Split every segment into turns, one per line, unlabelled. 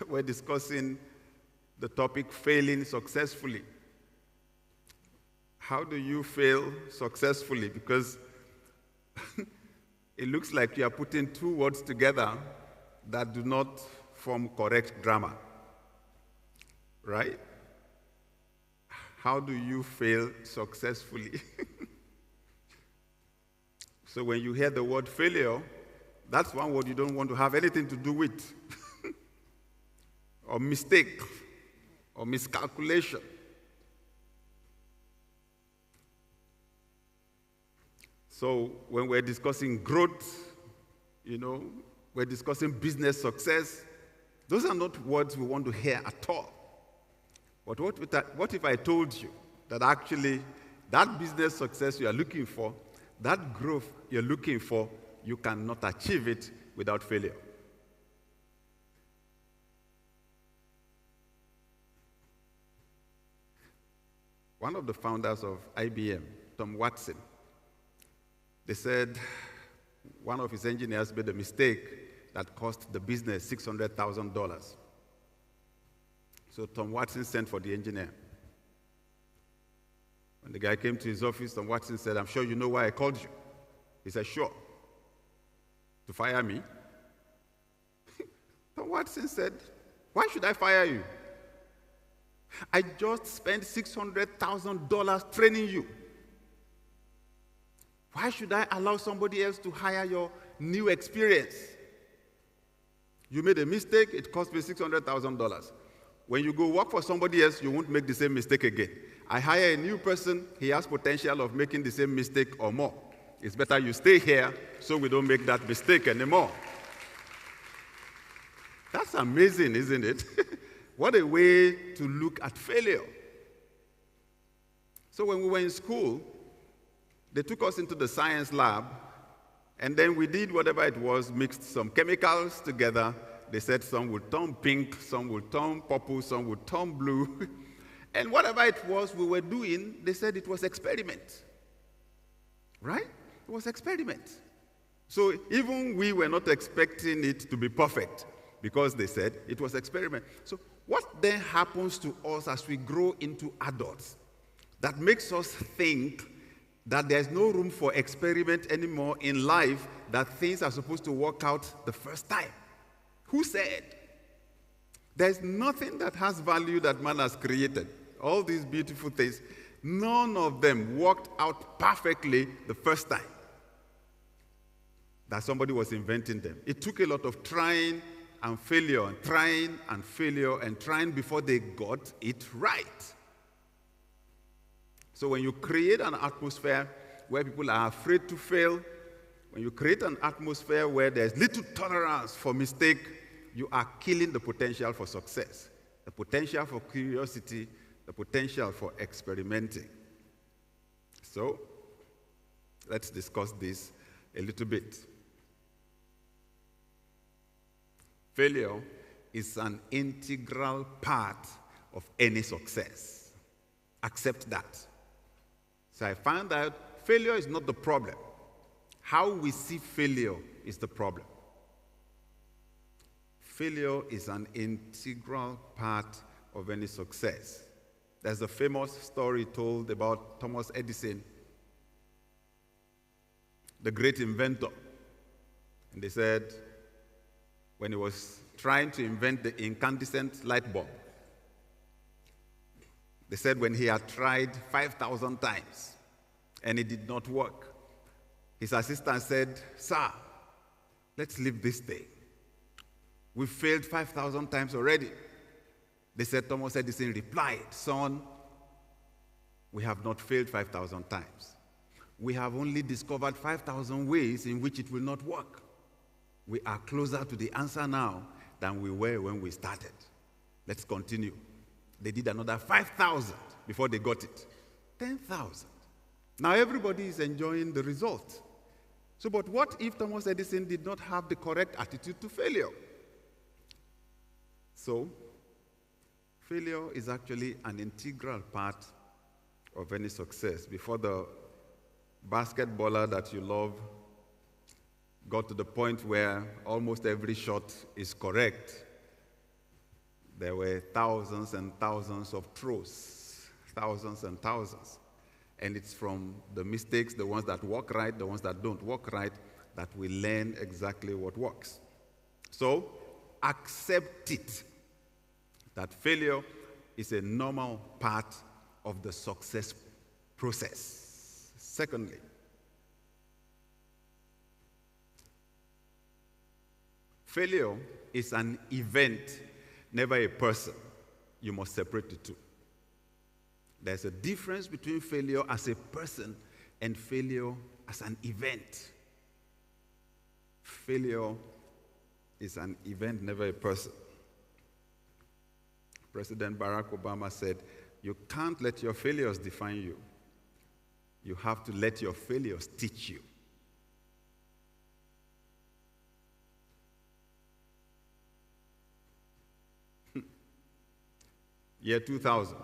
we're discussing the topic failing successfully. How do you fail successfully? Because it looks like you are putting two words together that do not form correct grammar. Right? How do you fail successfully? So when you hear the word failure, that's one word you don't want to have anything to do with. Or mistake, or miscalculation. So when we're discussing growth, we're discussing business success, those are not words we want to hear at all. But what if I told you that actually that business success you are looking for, that growth you're looking for, you cannot achieve it without failure? One of the founders of IBM, Tom Watson, they said one of his engineers made a mistake that cost the business $600,000. So Tom Watson sent for the engineer. When the guy came to his office, Tom Watson said, "I'm sure you know why I called you." He said, "Sure." "To fire me?" Tom Watson said, "Why should I fire you? I just spent $600,000 training you. Why should I allow somebody else to hire your new experience? You made a mistake, it cost me $600,000. When you go work for somebody else, you won't make the same mistake again. I hire a new person, he has potential of making the same mistake or more. It's better you stay here so we don't make that mistake anymore." That's amazing, isn't it? What a way to look at failure. So when we were in school, they took us into the science lab, and then we did whatever it was, mixed some chemicals together. They said some would turn pink, some would turn purple, some would turn blue. And whatever it was we were doing, they said it was experiment. Right? It was experiment. So even we were not expecting it to be perfect because they said it was experiment. So what then happens to us as we grow into adults that makes us think that there's no room for experiment anymore in life, that things are supposed to work out the first time? Who said? There's nothing that has value that man has created. All these beautiful things, none of them worked out perfectly the first time that somebody was inventing them. It took a lot of trying and failure, and trying and failure, and trying before they got it right. So when you create an atmosphere where people are afraid to fail, when you create an atmosphere where there's little tolerance for mistake, you are killing the potential for success, the potential for curiosity, the potential for experimenting. So let's discuss this a little bit. Failure is an integral part of any success. Accept that. So I found out failure is not the problem. How we see failure is the problem. Failure is an integral part of any success. There's a famous story told about Thomas Edison, the great inventor. And they said, when he was trying to invent the incandescent light bulb, they said when he had tried 5,000 times and it did not work, his assistant said, "Sir, let's leave this thing. We've failed 5,000 times already." They said, Thomas Edison replied, "Son, we have not failed 5,000 times. We have only discovered 5,000 ways in which it will not work. We are closer to the answer now than we were when we started. Let's continue." They did another 5,000 before they got it. 10,000. Now everybody is enjoying the result. So, but what if Thomas Edison did not have the correct attitude to failure? So, failure is actually an integral part of any success. Before the basketballer that you love got to the point where almost every shot is correct, There were thousands and thousands of throws, thousands and thousands. And it's from the mistakes, the ones that work right, the ones that don't work right, that we learn exactly what works. So, accept it, that failure is a normal part of the success process. Secondly, failure is an event, never a person. You must separate the two. There's a difference between failure as a person and failure as an event. Failure is an event, never a person. President Barack Obama said, "You can't let your failures define you. You have to let your failures teach you." Year 2000.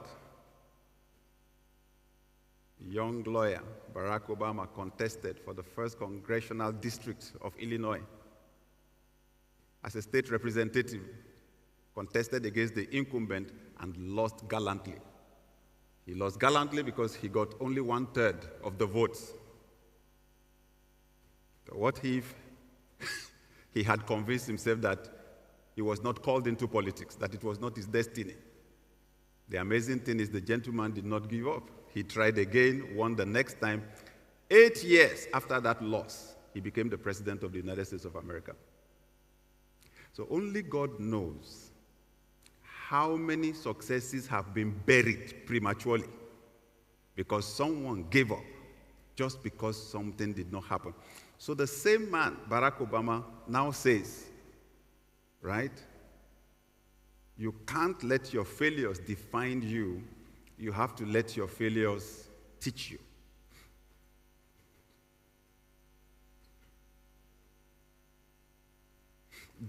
Young lawyer Barack Obama contested for the 1st Congressional District of Illinois as a state representative, contested against the incumbent and lost gallantly. He lost gallantly because he got only 1/3 of the votes. So what if he had convinced himself that he was not called into politics, that it was not his destiny? The amazing thing is the gentleman did not give up. He tried again, won the next time. 8 years after that loss, he became the president of the United States of America. So only God knows how many successes have been buried prematurely because someone gave up just because something did not happen. So the same man, Barack Obama, now says, right? You can't let your failures define you. You have to let your failures teach you.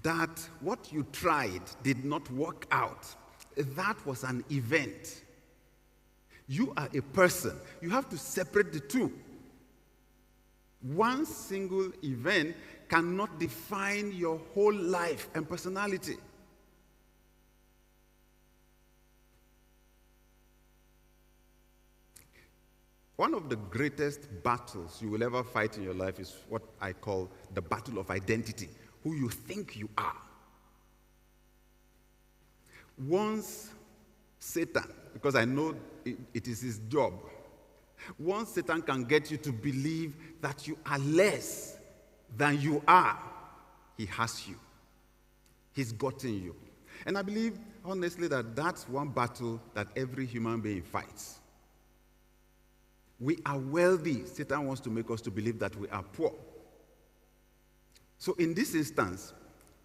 That what you tried did not work out. That was an event. You are a person. You have to separate the two. One single event cannot define your whole life and personality. One of the greatest battles you will ever fight in your life is what I call the battle of identity, who you think you are. Once Satan, because I know it is his job, once Satan can get you to believe that you are less than you are, he has you. He's gotten you. And I believe, honestly, that that's one battle that every human being fights. We are wealthy. Satan wants to make us to believe that we are poor. So in this instance,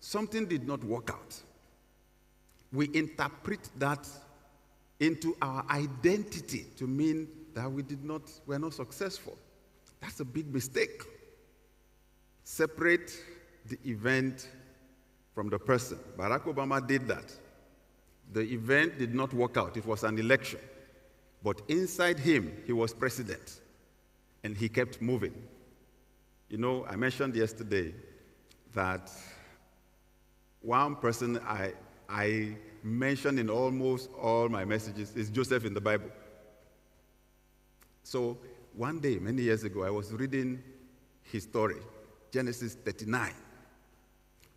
something did not work out. We interpret that into our identity to mean that we're not successful. That's a big mistake. Separate the event from the person. Barack Obama did that. The event did not work out. It was an election. But inside him, he was president, and he kept moving. You know, I mentioned yesterday that one person I mentioned in almost all my messages is Joseph in the Bible. So one day, many years ago, I was reading his story, Genesis 39.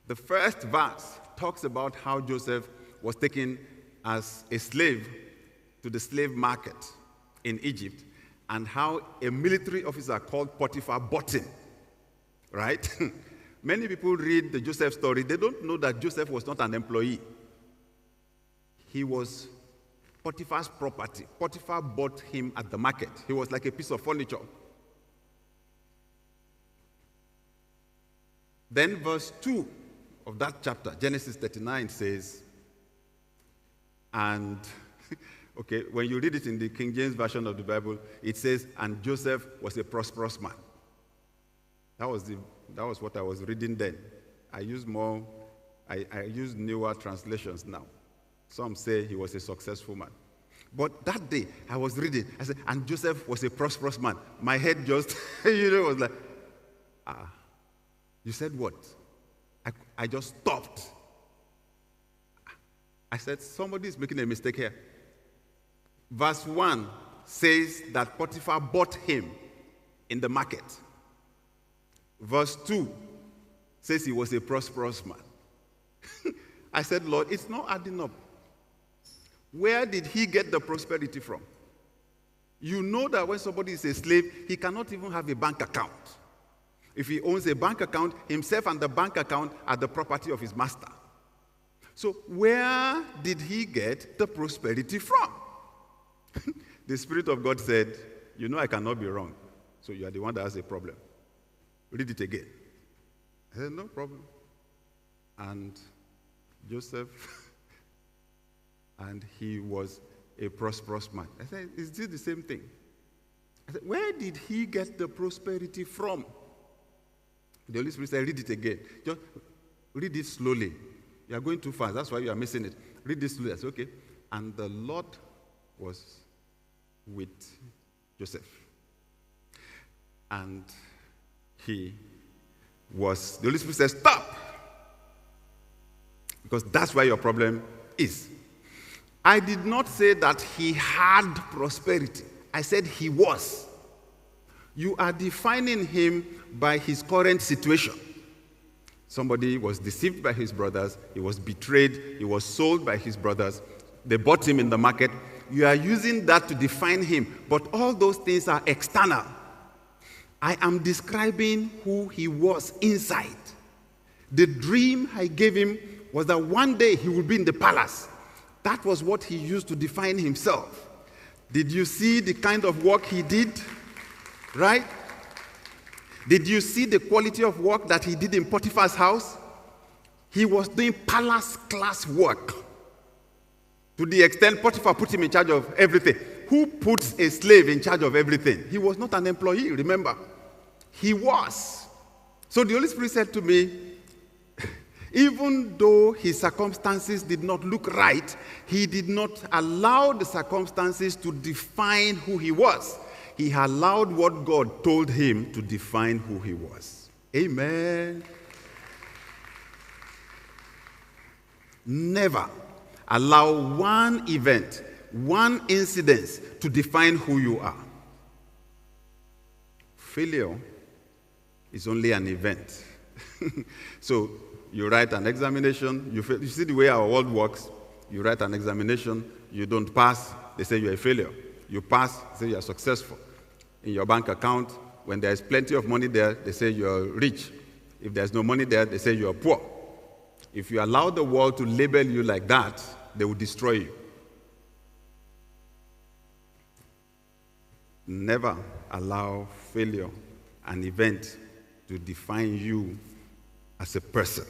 The first verse talks about how Joseph was taken as a slave to the slave market in Egypt, and how a military officer called Potiphar bought him, right? Many people read the Joseph story. They don't know that Joseph was not an employee. He was Potiphar's property. Potiphar bought him at the market. He was like a piece of furniture. Then verse 2 of that chapter, Genesis 39, says, and okay, when you read it in the King James Version of the Bible, it says, and Joseph was a prosperous man. That was what I was reading then. I use newer translations now. Some say he was a successful man. But that day, I was reading, I said, and Joseph was a prosperous man. My head just, was like, you said what? I just stopped. I said, somebody is making a mistake here. Verse 1 says that Potiphar bought him in the market. Verse 2 says he was a prosperous man. I said, Lord, it's not adding up. Where did he get the prosperity from? You know that when somebody is a slave, he cannot even have a bank account. If he owns a bank account, himself and the bank account are the property of his master. So where did he get the prosperity from? The Spirit of God said, you know I cannot be wrong, so you are the one that has a problem. Read it again. I said, no problem. And Joseph, and he was a prosperous man. I said, is this the same thing? I said, where did he get the prosperity from? The Holy Spirit said, read it again. Just read it slowly. You are going too fast. That's why you are missing it. Read this slowly. I said, okay. And the Lord was with Joseph. And he was, the Holy Spirit said, stop. Because that's where your problem is. I did not say that he had prosperity. I said he was. You are defining him by his current situation. Somebody was deceived by his brothers. He was betrayed. He was sold by his brothers. They bought him in the market. You are using that to define him. But all those things are external. I am describing who he was inside. The dream I gave him was that one day he would be in the palace. That was what he used to define himself. Did you see the kind of work he did? Right? Did you see the quality of work that he did in Potiphar's house? He was doing palace class work. To the extent Potiphar put him in charge of everything. Who puts a slave in charge of everything? He was not an employee, remember. He was. So the Holy Spirit said to me, even though his circumstances did not look right, he did not allow the circumstances to define who he was. He allowed what God told him to define who he was. Amen. Never allow one event, one incident to define who you are. Failure is only an event. So you write an examination, you see the way our world works. You write an examination, you don't pass, they say you're a failure. You pass, they say you're successful. In your bank account, when there's plenty of money there, they say you're rich. If there's no money there, they say you're poor. If you allow the world to label you like that, they will destroy you. Never allow failure, an event, to define you as a person.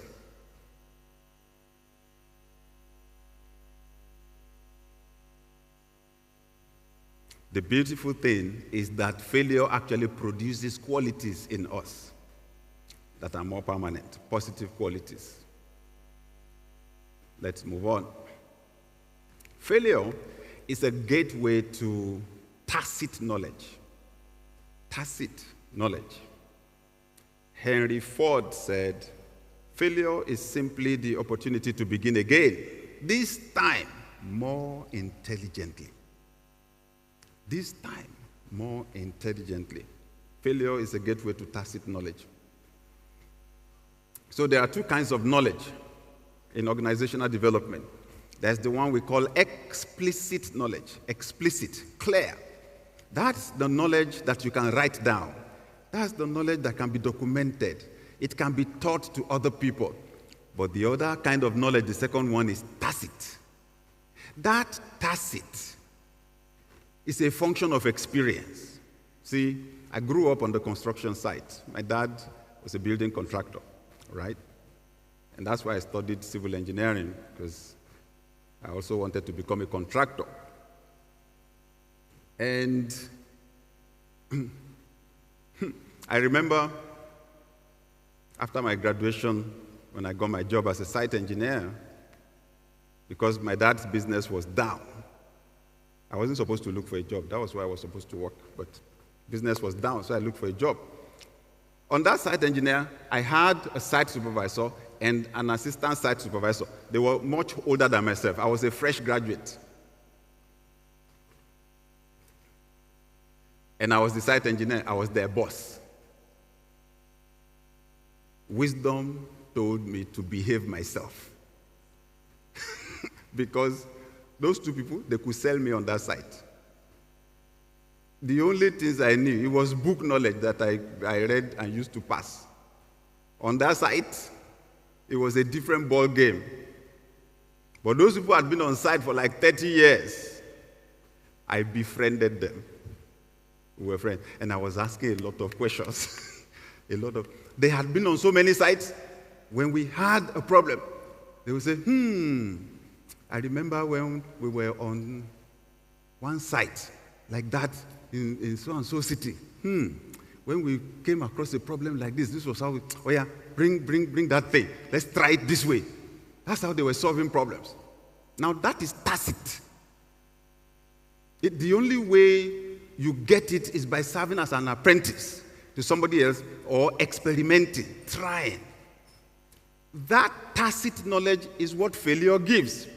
The beautiful thing is that failure actually produces qualities in us that are more permanent, positive qualities. Let's move on. Failure is a gateway to tacit knowledge. Tacit knowledge. Henry Ford said, failure is simply the opportunity to begin again, this time more intelligently. This time more intelligently. Failure is a gateway to tacit knowledge. So there are two kinds of knowledge in organizational development. There's the one we call explicit knowledge. Explicit, clear. That's the knowledge that you can write down. That's the knowledge that can be documented. It can be taught to other people. But the other kind of knowledge, the second one, is tacit. That tacit is a function of experience. See, I grew up on the construction site. My dad was a building contractor, right? And that's why I studied civil engineering, because I also wanted to become a contractor. And I remember after my graduation, when I got my job as a site engineer, because my dad's business was down. I wasn't supposed to look for a job. That was where I was supposed to work. But business was down, so I looked for a job. On that site engineer, I had a site supervisor and an assistant site supervisor. They were much older than myself. I was a fresh graduate. And I was the site engineer. I was their boss. Wisdom told me to behave myself. Because those two people, they could sell me on that site. The only things I knew, it was book knowledge that I read and used to pass. On that site, it was a different ball game. But those people had been on site for like 30 years. I befriended them. We were friends. And I was asking a lot of questions. They had been on so many sites. When we had a problem, they would say, I remember when we were on one site like that in so-and-so city. When we came across a problem like this was how we, bring that thing. Let's try it this way. That's how they were solving problems. Now that is tacit. The only way you get it is by serving as an apprentice to somebody else or experimenting, trying. That tacit knowledge is what failure gives.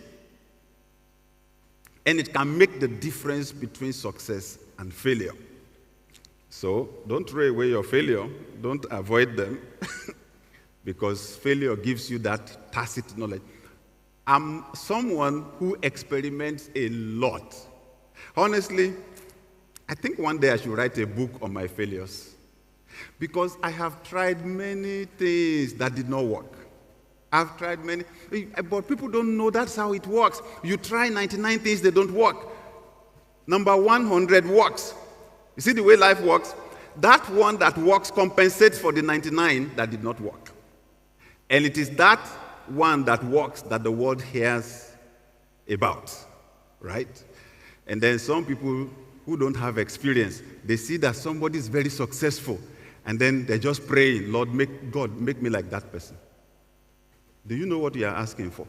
And it can make the difference between success and failure. So don't throw away your failure. Don't avoid them. Because failure gives you that tacit knowledge. I'm someone who experiments a lot. Honestly, I think one day I should write a book on my failures. Because I have tried many things that did not work. I've tried many, but people don't know that's how it works. You try 99 things, they don't work. Number 100 works. You see the way life works? That one that works compensates for the 99 that did not work. And it is that one that works that the world hears about, right? And then some people who don't have experience, they see that somebody is very successful, and then they're just praying, Lord, God, make me like that person. Do you know what you are asking for?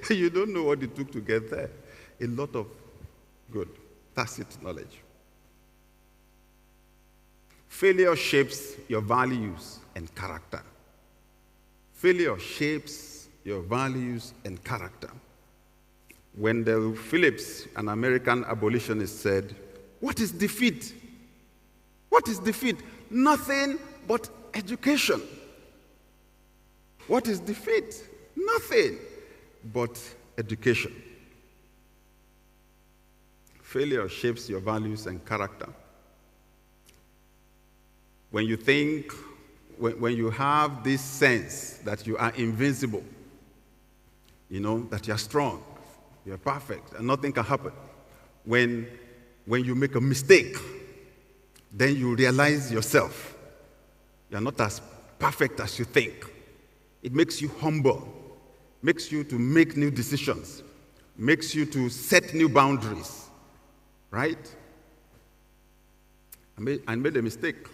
You don't know what it took to get there. A lot of good, tacit knowledge. Failure shapes your values and character. Failure shapes your values and character. Wendell Phillips, an American abolitionist, said, "What is defeat? What is defeat? Nothing but education." What is defeat? Nothing but education. Failure shapes your values and character. When you think, when you have this sense that you are invincible, that you are strong, you are perfect, and nothing can happen. When you make a mistake, then you realize yourself. You are not as perfect as you think. It makes you humble, makes you to make new decisions, makes you to set new boundaries, right? I made a mistake.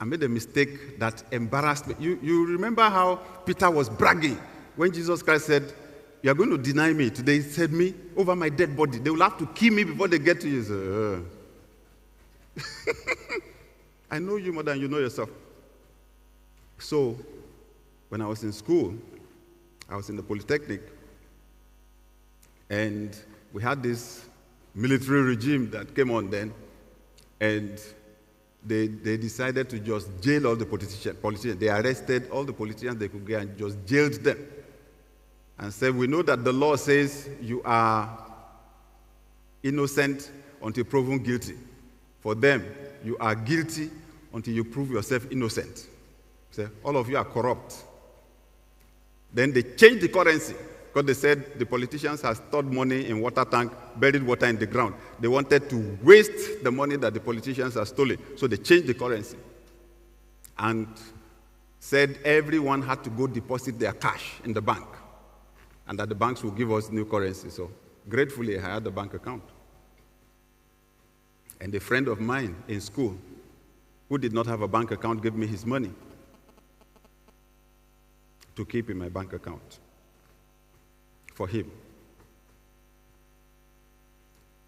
I made a mistake that embarrassed me. You remember how Peter was bragging when Jesus Christ said, "You are going to deny me today." He said, "Me over my dead body. They will have to kill me before they get to you." I know you more than you know yourself. So, when I was in school, I was in the Polytechnic, and we had this military regime that came on then, and they decided to just jail all the politicians. They arrested all the politicians they could get and just jailed them. And said, "We know that the law says you are innocent until proven guilty. For them, you are guilty until you prove yourself innocent. So all of you are corrupt." Then they changed the currency because they said the politicians had stored money in water tank, buried water in the ground. They wanted to waste the money that the politicians had stolen. So they changed the currency and said everyone had to go deposit their cash in the bank and that the banks would give us new currency. So gratefully, I had a bank account. And a friend of mine in school who did not have a bank account gave me his money to keep in my bank account for him.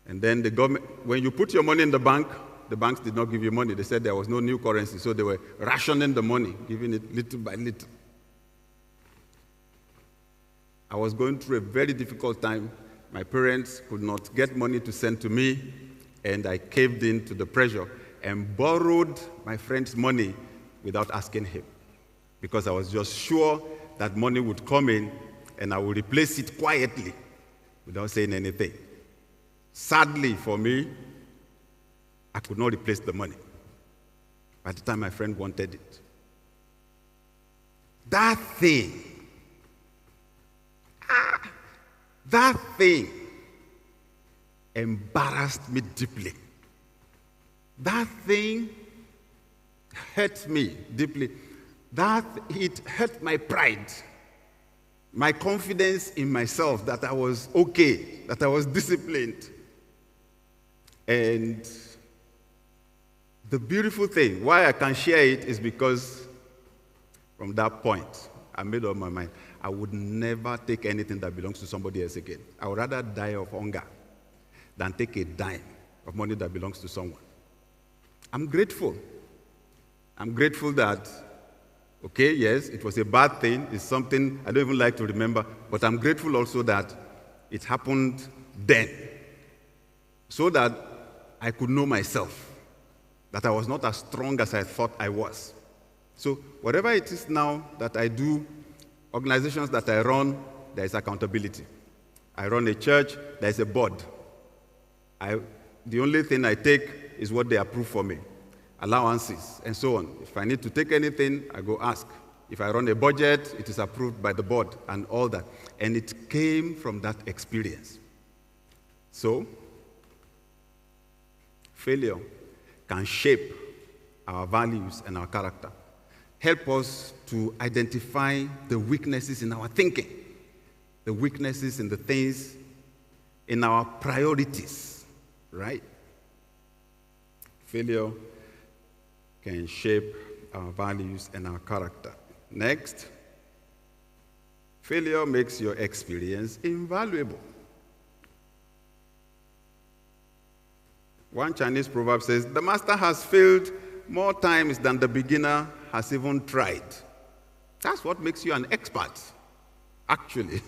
And then the government, when you put your money in the bank, the banks did not give you money. They said there was no new currency, so they were rationing the money, giving it little by little. I was going through a very difficult time. My parents could not get money to send to me, and I caved in to the pressure and borrowed my friend's money without asking him, because I was just sure that money would come in and I would replace it quietly without saying anything. Sadly for me, I could not replace the money by the time my friend wanted it. That thing embarrassed me deeply. That thing hurt me deeply. It hurt my pride, my confidence in myself that I was okay, that I was disciplined. And the beautiful thing, why I can share it, is because from that point, I made up my mind. I would never take anything that belongs to somebody else again. I would rather die of hunger than take a dime of money that belongs to someone. I'm grateful. I'm grateful that, okay, yes, it was a bad thing. It's something I don't even like to remember, but I'm grateful also that it happened then, so that I could know myself, that I was not as strong as I thought I was. So whatever it is now that I do, organizations that I run, there is accountability. I run a church, there is a board. The only thing I take is what they approve for me, allowances, and so on. If I need to take anything, I go ask. If I run a budget, it is approved by the board and all that. And it came from that experience. So, failure can shape our values and our character. Help us to identify the weaknesses in our thinking, the weaknesses in the things, in our priorities, right? Failure can shape our values and our character. Next, failure makes your experience invaluable. One Chinese proverb says, "The master has failed more times than the beginner has even tried." That's what makes you an expert, actually,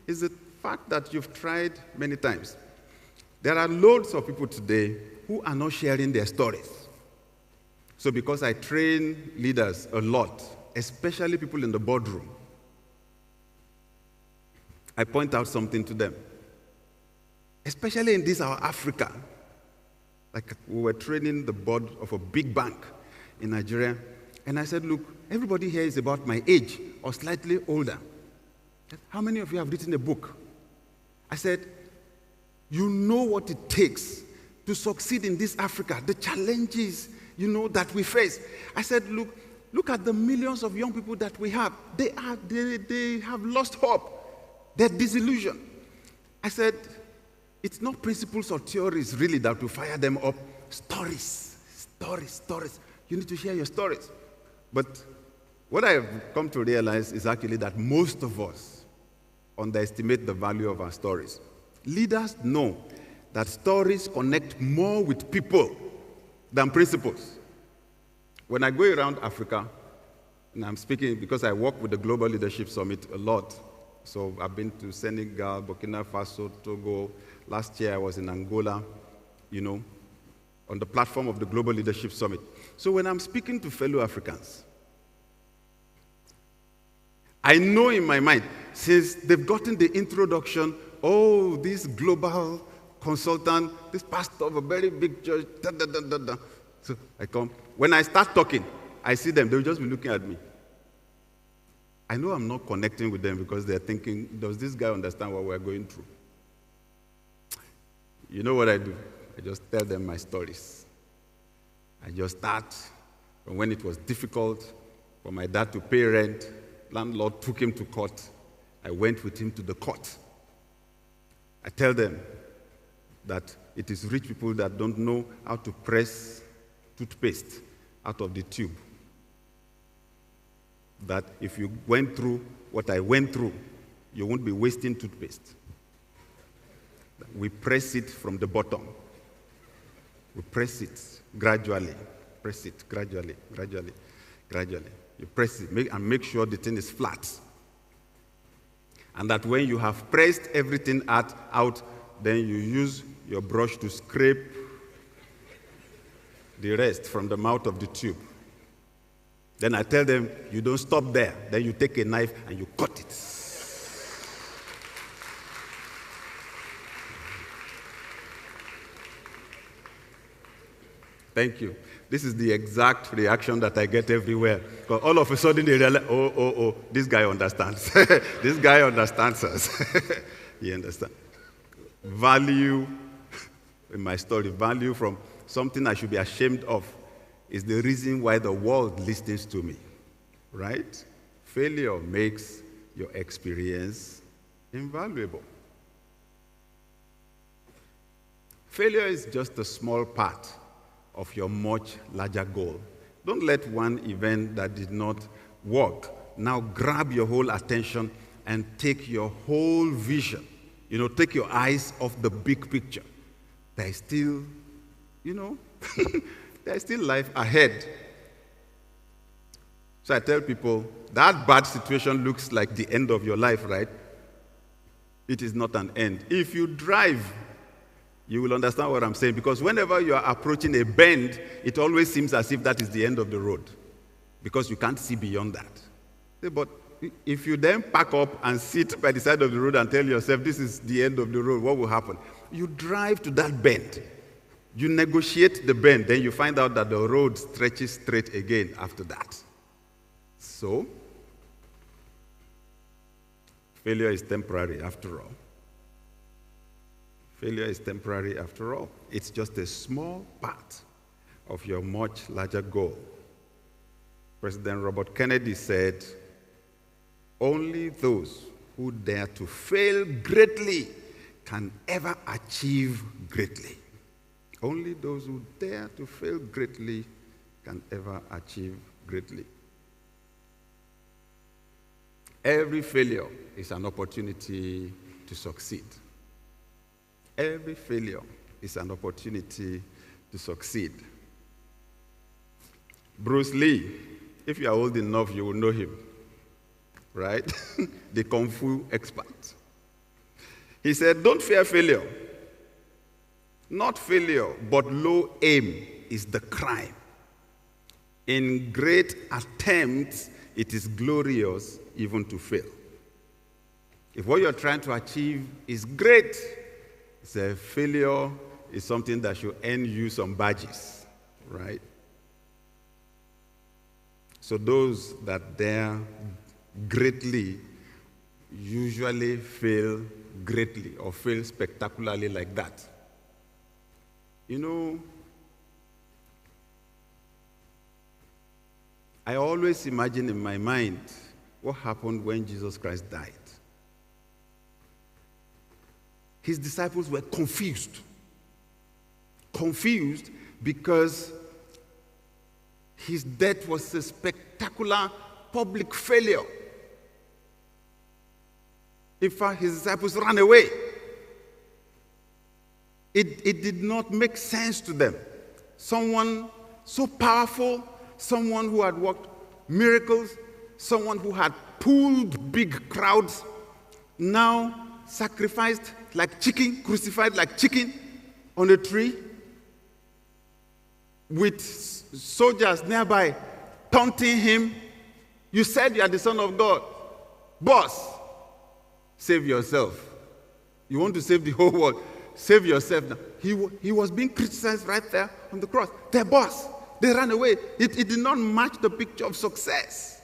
is the fact that you've tried many times. There are loads of people today who are not sharing their stories. So because I train leaders a lot, especially people in the boardroom, I point out something to them. Especially in this, our Africa. Like we were training the board of a big bank in Nigeria, and I said, look, everybody here is about my age or slightly older. How many of you have written a book? I said, you know what it takes to succeed in this Africa, the challenges, that we face. I said, look at the millions of young people that we have. They have lost hope. They're disillusioned. I said, it's not principles or theories really that will fire them up. Stories. You need to share your stories. But what I have come to realize is actually that most of us underestimate the value of our stories. Leaders know that stories connect more with people than principles. When I go around Africa, and I'm speaking because I work with the Global Leadership Summit a lot, so I've been to Senegal, Burkina Faso, Togo. Last year I was in Angola, on the platform of the Global Leadership Summit. So when I'm speaking to fellow Africans, I know in my mind, since they've gotten the introduction, oh, this global consultant, this pastor of a very big church, So I come. When I start talking, I see them, they'll just be looking at me. I know I'm not connecting with them because they're thinking, does this guy understand what we're going through? You know what I do? I just tell them my stories. I just start from when it was difficult for my dad to pay rent. Landlord took him to court. I went with him to the court. I tell them that it is rich people that don't know how to press toothpaste out of the tube. That if you went through what I went through, you won't be wasting toothpaste. We press it from the bottom. We press it gradually. Press it gradually, gradually, gradually. You press it and make sure the thing is flat. And that when you have pressed everything out, then you use your brush to scrape the rest from the mouth of the tube. Then I tell them, you don't stop there. Then you take a knife and you cut it. Thank you. This is the exact reaction that I get everywhere. Because all of a sudden they realize, oh, this guy understands. This guy understands us. He understands. Value, in my story, value from something I should be ashamed of is the reason why the world listens to me, right? Failure makes your experience invaluable. Failure is just a small part of your much larger goal. Don't let one event that did not work now grab your whole attention and take your whole vision. Take your eyes off the big picture. There is still, there is still life ahead. So I tell people, that bad situation looks like the end of your life, right? It is not an end. If you drive, you will understand what I'm saying, because whenever you are approaching a bend, it always seems as if that is the end of the road, because you can't see beyond that. But if you then pack up and sit by the side of the road and tell yourself, this is the end of the road, what will happen? You drive to that bend. You negotiate the bend, then you find out that the road stretches straight again after that. So, failure is temporary after all. Failure is temporary after all. It's just a small part of your much larger goal. President Robert Kennedy said, only those who dare to fail greatly can ever achieve greatly. Only those who dare to fail greatly can ever achieve greatly. Every failure is an opportunity to succeed. Every failure is an opportunity to succeed. Bruce Lee, if you are old enough, you will know him, right? The Kung Fu expert. He said, don't fear failure. Not failure, but low aim is the crime. In great attempts, it is glorious even to fail. If what you're trying to achieve is great, a failure is something that should earn you some badges, right? So those that dare greatly usually fail greatly or fail spectacularly like that. I always imagine in my mind what happened when Jesus Christ died. His disciples were confused. Confused because his death was a spectacular public failure. In fact, his disciples ran away. It did not make sense to them. Someone so powerful, someone who had worked miracles, someone who had pulled big crowds, now sacrificed like chicken, crucified like chicken on a tree, with soldiers nearby taunting him. You said you are the Son of God. Boss, save yourself. You want to save the whole world. Save yourself now. He was being criticized right there on the cross. Their boss, they ran away. It did not match the picture of success.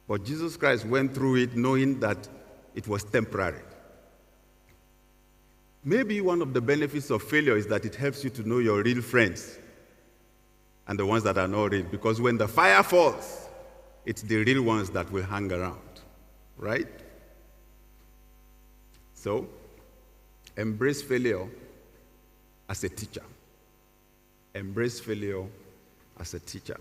But Jesus Christ went through it knowing that it was temporary. Maybe one of the benefits of failure is that it helps you to know your real friends and the ones that are not real. Because when the fire falls, it's the real ones that will hang around, right? So, embrace failure as a teacher. Embrace failure as a teacher.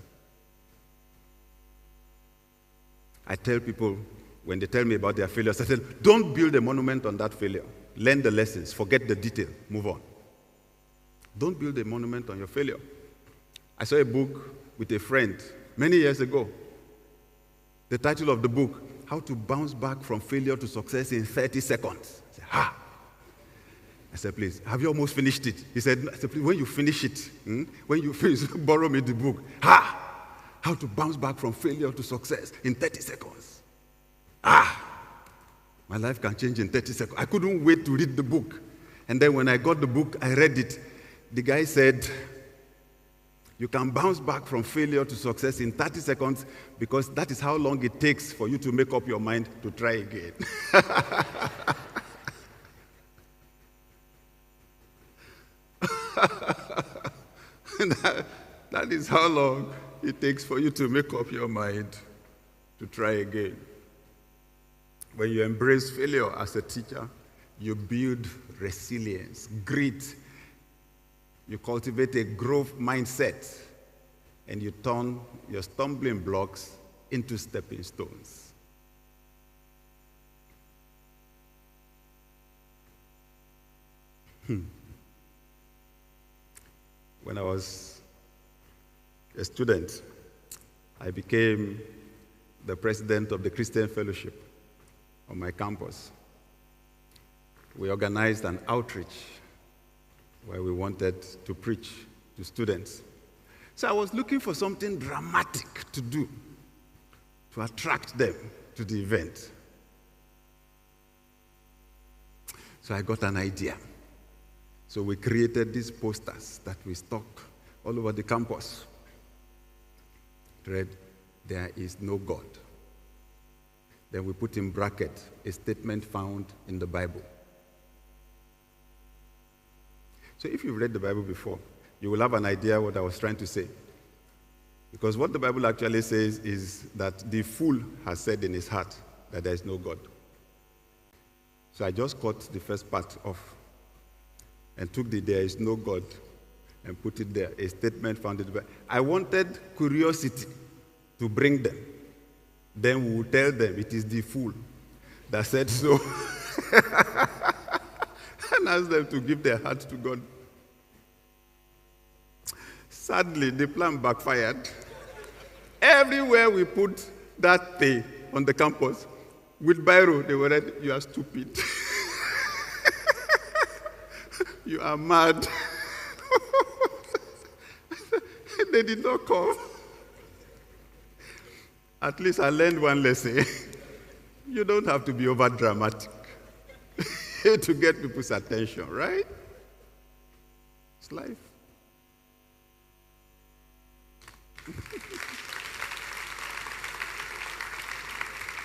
I tell people, when they tell me about their failures, I tell them, don't build a monument on that failure. Learn the lessons, forget the detail, move on. Don't build a monument on your failure. I saw a book with a friend many years ago. The title of the book, How to Bounce Back from Failure to Success in 30 Seconds. I said, ha! I said, please, have you almost finished it? He said, please, when you finish it, when you finish, borrow me the book. Ha! How to bounce back from failure to success in 30 seconds. My life can change in 30 seconds. I couldn't wait to read the book. And then when I got the book, I read it. The guy said, you can bounce back from failure to success in 30 seconds because that is how long it takes for you to make up your mind to try again. That is how long it takes for you to make up your mind to try again. When you embrace failure as a teacher, you build resilience, grit. You cultivate a growth mindset, and you turn your stumbling blocks into stepping stones. When I was a student, I became the president of the Christian Fellowship on my campus. We organized an outreach where we wanted to preach to students. So I was looking for something dramatic to do to attract them to the event. So I got an idea. So we created these posters that we stuck all over the campus. It read, "There is no God." Then we put in bracket a statement found in the Bible. So if you've read the Bible before, you will have an idea what I was trying to say. Because what the Bible actually says is that the fool has said in his heart that there is no God. So I just cut the first part off and took the "there is no God" and put it there, a statement found in the Bible. I wanted curiosity to bring them. Then we will tell them it is the fool that said so. And ask them to give their heart to God. Sadly, the plan backfired. Everywhere we put that thing on the campus, with biro, they were ready, "You are stupid." "You are mad." They did not come. At least I learned one lesson. You don't have to be over dramatic to get people's attention, right? It's life.